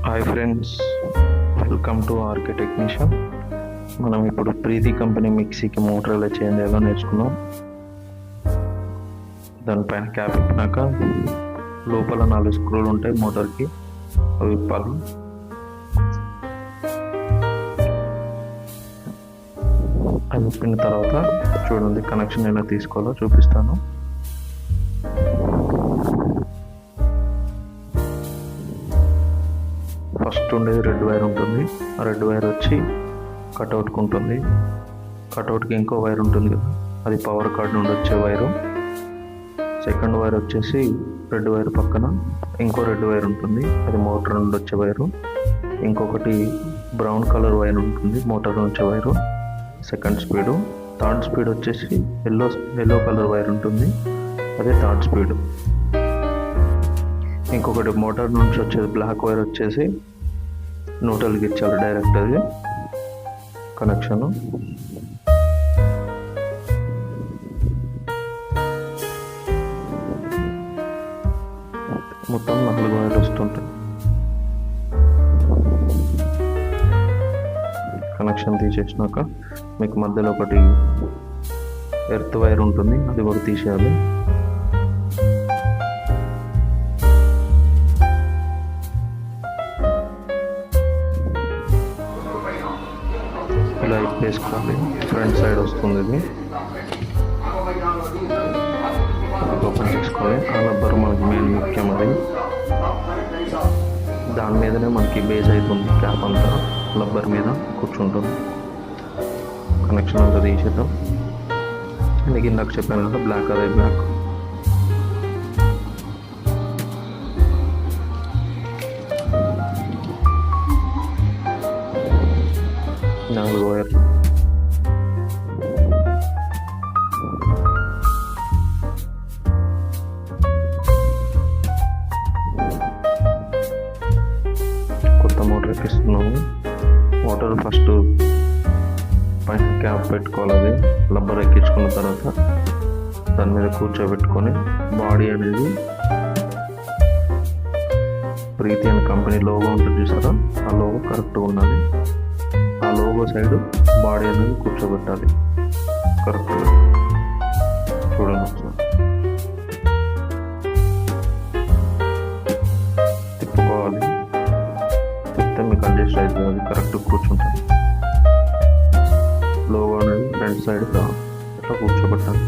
Hi friends, welcome to RK technician. మనం ఇప్పుడు Preethi company మిక్సీకి మోటార్ ఎలా చేంజ్ చేయాలో నేర్చుకున్నాం. దానిపైన క్యాప్ ఇప్పినాక లోపల 4 స్క్రూలు ఉంటాయి మోటార్కి, అవి విప్పాలి. అవి విప్పిన తర్వాత చూడండి కనెక్షన్ ఎలా తీసుకోవాలో చూపిస్తాను. ఫస్ట్ ఉండేది రెడ్ వైర్ ఉంటుంది. ఆ రెడ్ వైర్ వచ్చి కట్అవుట్కి ఉంటుంది. కట్అవుట్కి ఇంకో వైర్ ఉంటుంది కదా, అది పవర్ కార్డ్ నుండి వచ్చే వైరు. సెకండ్ వైర్ వచ్చేసి రెడ్ వైర్ పక్కన ఇంకో రెడ్ వైర్ ఉంటుంది, అది మోటార్ నుండి వచ్చే వైరు. ఇంకొకటి బ్రౌన్ కలర్ వైర్ ఉంటుంది, మోటార్ నుంచి వచ్చే wire, second speed. Third speed వచ్చేసి ఎల్లో కలర్ వైర్ ఉంటుంది, అదే థర్డ్ స్పీడ్. ఇంకొకటి మోటార్ నుంచి వచ్చేది బ్లాక్ వైర్ వచ్చేసి న్యూట్రల్కి ఇచ్చారు డైరెక్ట్, అది కనెక్షను. మొత్తం 4 వైర్లు వస్తుంటాయి. కనెక్షన్ తీసేసినాక మీకు మధ్యలో ఒకటి ఎర్త్ వైర్ ఉంటుంది, అది కూడా తీసేయాలి. ఇలా వేసుకోవాలి. ఫ్రంట్ సైడ్ వస్తుంది, ఇది ఓపెన్ చేసుకోవాలి. ఆ రబ్బర్ మనకి మెయిన్ ముఖ్యం, అది దాని మీదనే మనకి బేస్ అవుతుంది. క్యాప్ అంతా రబ్బర్ మీద కూర్చుంటుంది. కనెక్షన్ అంతా తీసేద్దాం. నీకు ఇందాక చెప్పాను కదా బ్లాక్, అదే బ్లాక్. నాలుగు వైర్లు కొత్త మోటార్ ఎక్కిస్తున్నాము. మోటార్ ఫస్ట్ పైన క్యాప్ పెట్టుకోవాలి, అది రబ్బర్ ఎక్కించుకున్న తర్వాత దాని మీద కూర్చోబెట్టుకొని బాడీ అనేది ప్రీతి అనే కంపెనీ లోగో ఉంటుంది చూసారా, ఆ లోగో కరెక్ట్గా ఉన్నది. ఆ లోగో సైడ్ బాడీ అనేది కూర్చోబెట్టాలి కరెక్ట్గా. చూడండి ఒకసారి తిప్పుకోవాలి, తిప్పితే మీకు అడ్జస్ట్ అవుతుంది, అది కరెక్ట్ కూర్చుంటుంది. లోగో అనేది ఫ్రంట్ సైడ్ ఇట్లా కూర్చోబెట్టాలి.